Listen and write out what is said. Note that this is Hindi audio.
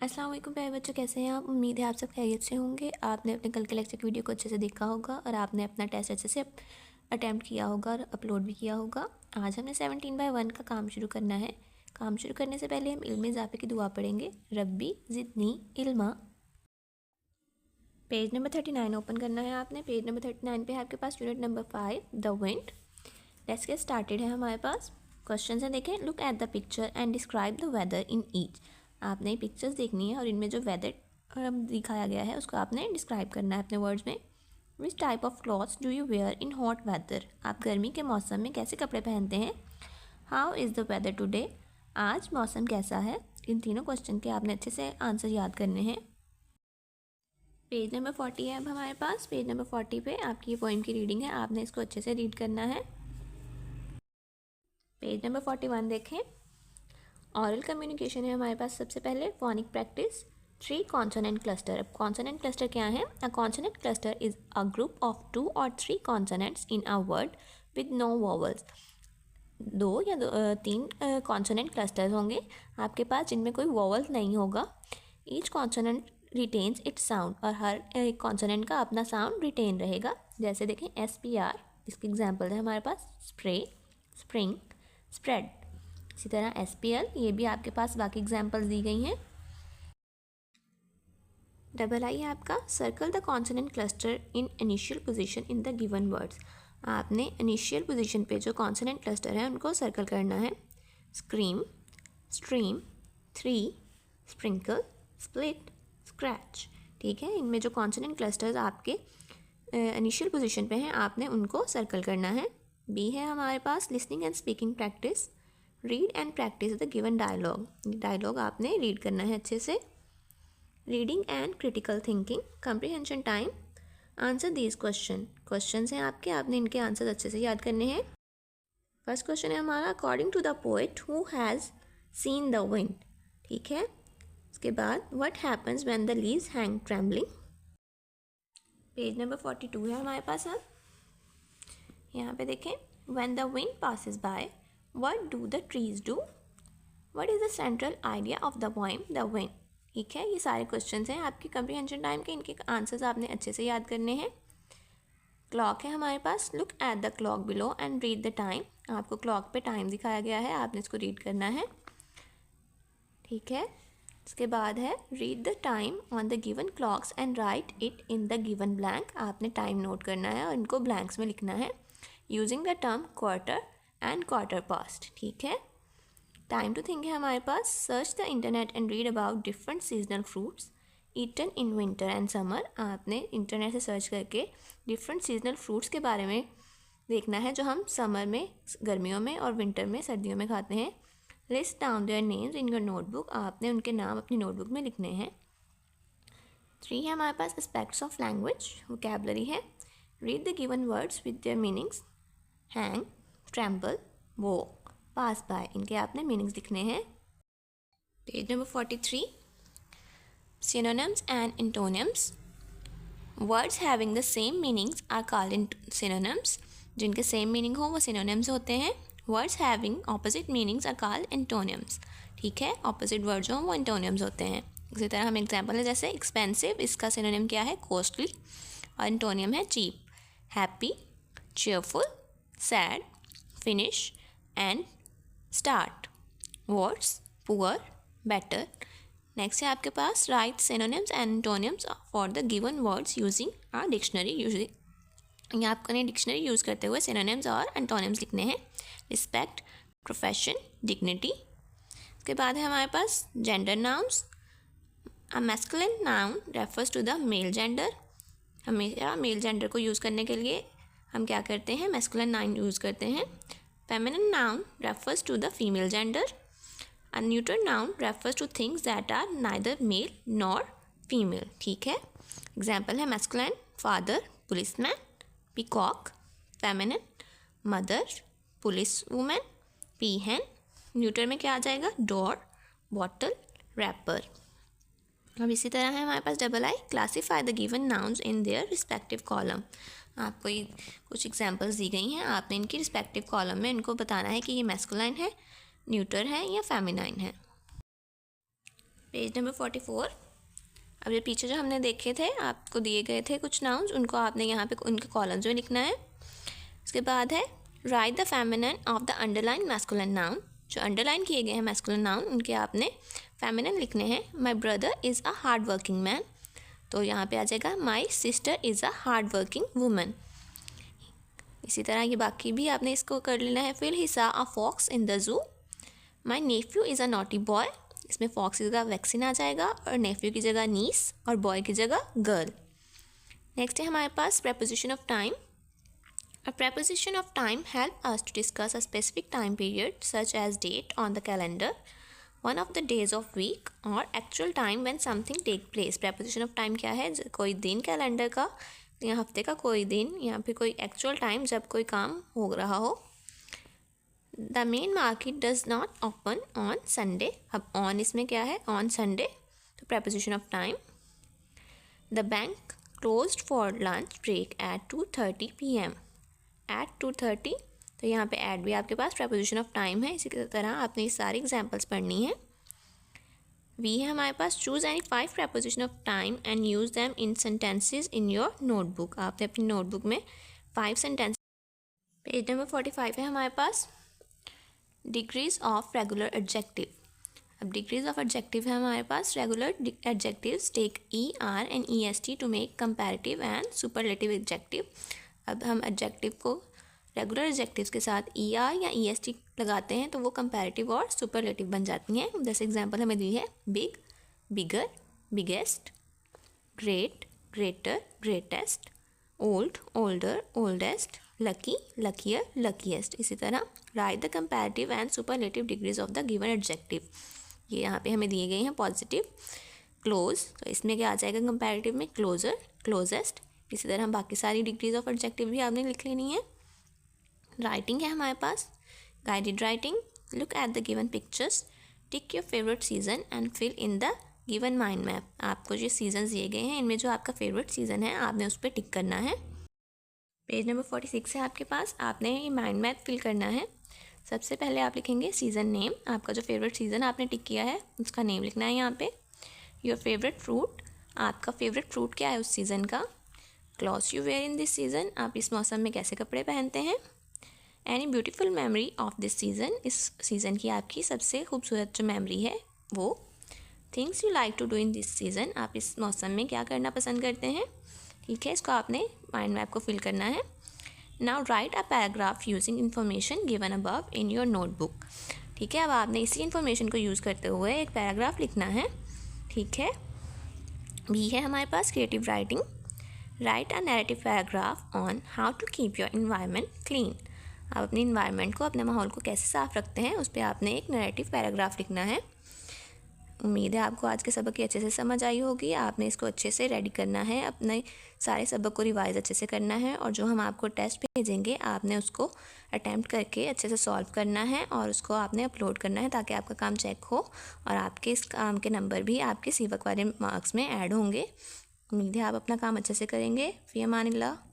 अस्सलाम वालेकुम प्यारे बच्चों, कैसे हैं आप। उम्मीद है आप सब खैरियत से होंगे। आपने अपने कल के लेक्चर की वीडियो को अच्छे से देखा होगा और आपने अपना टेस्ट अच्छे से अटैम्प्ट किया होगा और अपलोड भी किया होगा। आज हमने 17/1 का काम शुरू करना है। काम शुरू करने से पहले हम इल्म इज़ाफ़े की दुआ पढ़ेंगे। रब्बी ज़िदनी इल्मा। पेज नंबर 39 ओपन करना है आपने। पेज नंबर 39 पे आपके पास unit number 5 the wind. Let's get started है हमारे पास। क्वेश्चन है, देखें। Look at the picture and describe the weather in each. आपने पिक्चर्स देखनी है और इनमें जो वेदर दिखाया गया है उसको आपने डिस्क्राइब करना है अपने वर्ड्स में। Which type of clothes do you wear in hot weather. आप गर्मी के मौसम में कैसे कपड़े पहनते हैं। How is the weather today. आज मौसम कैसा है। इन तीनों क्वेश्चन के आपने अच्छे से आंसर याद करने हैं। पेज नंबर 40 है अब हमारे पास। पेज नंबर 40 पे आपकी ये पोइम की रीडिंग है, आपने इसको अच्छे से रीड करना है। पेज नंबर 41 देखें। ऑरल कम्युनिकेशन है हमारे पास। सबसे पहले फोनिक प्रैक्टिस। 3 consonant cluster. अब कॉन्सोनेंट क्लस्टर क्या है। A consonant cluster is a group of 2 और 3 consonants in a word with no vowels. 2 या 3 कॉन्सोनेंट क्लस्टर्स होंगे आपके पास जिनमें कोई वोवल नहीं होगा। Each consonant retains it's sound, और हर एक कॉन्सोनेंट का अपना साउंड रिटेन रहेगा। जैसे देखें SPR, इसकी एग्जाम्पल है हमारे पास। Spray, spring, spread. इसी तरह SPL, ये भी आपके पास बाकी एग्जाम्पल्स दी गई हैं। आई है आपका। Circle the consonant cluster in initial position in the given words. आपने इनिशियल पोजीशन पे जो कॉन्सोनेंट क्लस्टर है उनको सर्कल करना है। Scream, stream, 3, sprinkle, split, scratch. ठीक है, इनमें जो कॉन्सोनेंट क्लस्टर्स आपके इनिशियल पोजीशन पे हैं आपने उनको सर्कल करना है। बी है हमारे पास listening and speaking practice. Read and practice the given dialogue. Dialogue आपने रीड करना है अच्छे से। Reading and critical thinking. Comprehension time. Answer these question. Questions हैं आपके, आपने इनके आंसर अच्छे से याद करने हैं। फर्स्ट क्वेश्चन है हमारा, according to the poet who has seen the wind. ठीक है, उसके बाद what happens when the leaves hang trembling. Page number 42 है हमारे पास। अब यहाँ पे देखें। When the wind passes by what do the trees do. What is the central idea of the poem the wind. ठीक है, ये सारे क्वेश्चन हैं आपके कंप्रीहेंशन टाइम के। इनके आंसर्स आपने अच्छे से याद करने हैं। क्लॉक है हमारे पास। Look at the clock below and read the time. आपको क्लॉक पे टाइम दिखाया गया है, आपने इसको रीड करना है। ठीक है, इसके बाद है read the time on the given clocks and write it in the given blank. आपने टाइम नोट करना है और इनको ब्लैंक्स में लिखना है using the term quarter and quarter past. ठीक है, टाइम टू थिंक है हमारे पास। Search the internet and read about different seasonal fruits eaten in winter and summer. आपने इंटरनेट से सर्च करके डिफरेंट सीजनल फ्रूट्स के बारे में देखना है जो हम समर में, गर्मियों में, और विंटर में, सर्दियों में खाते हैं। List down their names in your notebook. आपने उनके नाम अपनी नोटबुक में लिखने हैं। 3 है हमारे पास एस्पेक्ट्स ऑफ लैंग्वेज। वोकैबुलरी है। Read the given words with their meanings. Hang, tremble, walk, pass by. इनके आपने मीनिंग्स लिखने हैं। Page number 43। Synonyms and antonyms. Words having the same meanings are called synonyms. जिनके सेम मीनिंग हो वो synonyms होते हैं। Words having opposite meanings are called antonyms. ठीक है, ऑपोजिट वर्ड जो वो antonyms होते हैं। इसी तरह हम एग्जाम्पल है, जैसे एक्सपेंसिव, इसका synonym क्या है, कॉस्टली, और एंटोनियम है cheap. Happy, cheerful, sad, finish and start. Words poor, better. Next है आपके पास write synonyms and antonyms for the given words using a dictionary. Using यहाँ आपको डिक्शनरी यूज़ करते हुए सिनोनिम्स और एंटोनिम्स लिखने हैं। Respect, profession, dignity. उसके बाद है हमारे पास gender nouns. A masculine noun refers to the male gender. हमेशा मेल जेंडर को यूज़ करने के लिए हम क्या करते हैं, मैस्कुलिन नाउन यूज़ करते हैं। Feminine noun refers to the female gender. A neuter noun refers to things that are neither male nor female. ठीक है, एग्जाम्पल है masculine father, policeman, peacock, feminine mother, police woman, peahen। Neuter में क्या आ जाएगा, door, bottle, wrapper। अब इसी तरह है हमारे पास I. Classify the given nouns in their respective column. आपको ये कुछ एग्जाम्पल्स दी गई हैं, आपने इनकी रिस्पेक्टिव कॉलम में इनको बताना है कि ये मैस्कुलाइन है, न्यूटर है या फेमिनाइन है। Page number 44। अब ये पीछे जो हमने देखे थे, आपको दिए गए थे कुछ नाउन्स, उनको आपने यहाँ पे उनके कॉलम्स में लिखना है। उसके बाद है right the feminine of the underline masculine noun. जो अंडरलाइन किए गए हैं मैस्कुलिन नाउन, उनके आपने फेमिनिन लिखने हैं। My brother is a hard working man, तो यहाँ पे आ जाएगा my sister is a hard working woman. इसी तरह ये बाकी भी आपने इसको कर लेना है। फिर ही सा a fox in the zoo. My nephew is a naughty boy, इसमें फॉक्स की जगह वैक्सीन आ जाएगा और नेफ्यू की जगह नीस और बॉय की जगह गर्ल। नेक्स्ट है हमारे पास preposition of time. A preposition of time help us to discuss a specific time period such as date on the calendar, one of the days of week or actual time when something take place. preposition of time क्या है? कोई दिन कैलेंडर का या हफ्ते का कोई दिन या फिर कोई एक्चुअल टाइम जब कोई काम हो रहा हो। The main market does not open on Sunday. अब ऑन इसमें क्या है? ऑन संडे, तो preposition of time. The bank closed for lunch break at 2:30 p.m. at 2:30, तो यहाँ पे at भी आपके पास preposition of time है। इसी तरह आपने ये सारी एग्जाम्पल्स पढ़नी है। वी है हमारे पास choose any 5 preposition of time and use them in sentences in your notebook। आपने अपनी नोटबुक में 5 सेंटेंस। पेज नंबर 45 है हमारे पास डिग्रीज ऑफ रेगुलर एडजेक्टिव। अब डिग्रीज ऑफ एडजेक्टिव है हमारे पास। Regular adjectives take ER and EST to make comparative and superlative adjective. अब हम एडजेक्टिव को रेगुलर एडजेक्टिव्स के साथ ER या EST लगाते हैं तो वो कंपैरेटिव और सुपरलेटिव बन जाती हैं। जैसे एग्जांपल हमें दी है big, bigger, biggest, great, greater, greatest, old, older, oldest, lucky, luckier, luckiest. इसी तरह write the comparative and superlative degrees of the given adjective. ये यहाँ पे हमें दिए गए हैं पॉजिटिव। क्लोज, तो इसमें क्या आ जाएगा कंपैरेटिव में? Closer, closest. इसी तरह हम बाकी सारी डिग्रीज ऑफ एडजेक्टिव भी आपने लिख लेनी है। राइटिंग है हमारे पास guided writing. Look at the given pictures, tick your favourite season and fill in the given mind map. आपको जो सीजन दिए गए हैं इनमें जो आपका फेवरेट सीजन है आपने उस पर टिक करना है। पेज नंबर 46 है आपके पास। आपने ये माइंड मैप फिल करना है। सबसे पहले आप लिखेंगे सीज़न नेम। आपका जो फेवरेट सीज़न आपने टिक किया है उसका नेम लिखना है यहाँ पे। योर फेवरेट फ्रूट, आपका फेवरेट फ्रूट क्या है उस सीज़न का। Clothes you wear in this season, आप इस मौसम में कैसे कपड़े पहनते हैं। Any beautiful memory of this season, इस सीज़न की आपकी सबसे खूबसूरत जो मेमोरी है वो। Things you like to do in this season, आप इस मौसम में क्या करना पसंद करते हैं। ठीक है, इसको आपने माइंड मैप को फिल करना है। Now right a paragraph using information given above in your notebook. ठीक है, अब आपने इसी इन्फॉर्मेशन को यूज़ करते हुए एक पैराग्राफ लिखना है। ठीक है, बी है हमारे पास creative writing. Write a narrative paragraph on how to keep your environment clean. आप अपने इन्वायरमेंट को, अपने माहौल को कैसे साफ़ रखते हैं उस पर आपने एक नैरेटिव पैराग्राफ लिखना है। उम्मीद है आपको आज के सबक की अच्छे से समझ आई होगी। आपने इसको अच्छे से रेडी करना है, अपने सारे सबक को रिवाइज अच्छे से करना है और जो हम आपको टेस्ट भेजेंगे आपने उसको अटैम्प्ट करके अच्छे से सॉल्व करना है और उसको आपने अपलोड करना है ताकि आपका काम चेक हो और आपके इस काम के नंबर भी आपके सीवक वाले मार्क्स में ऐड होंगे। उम्मीद है आप अपना काम अच्छे से करेंगे। फ़ी अमानिल्लाह।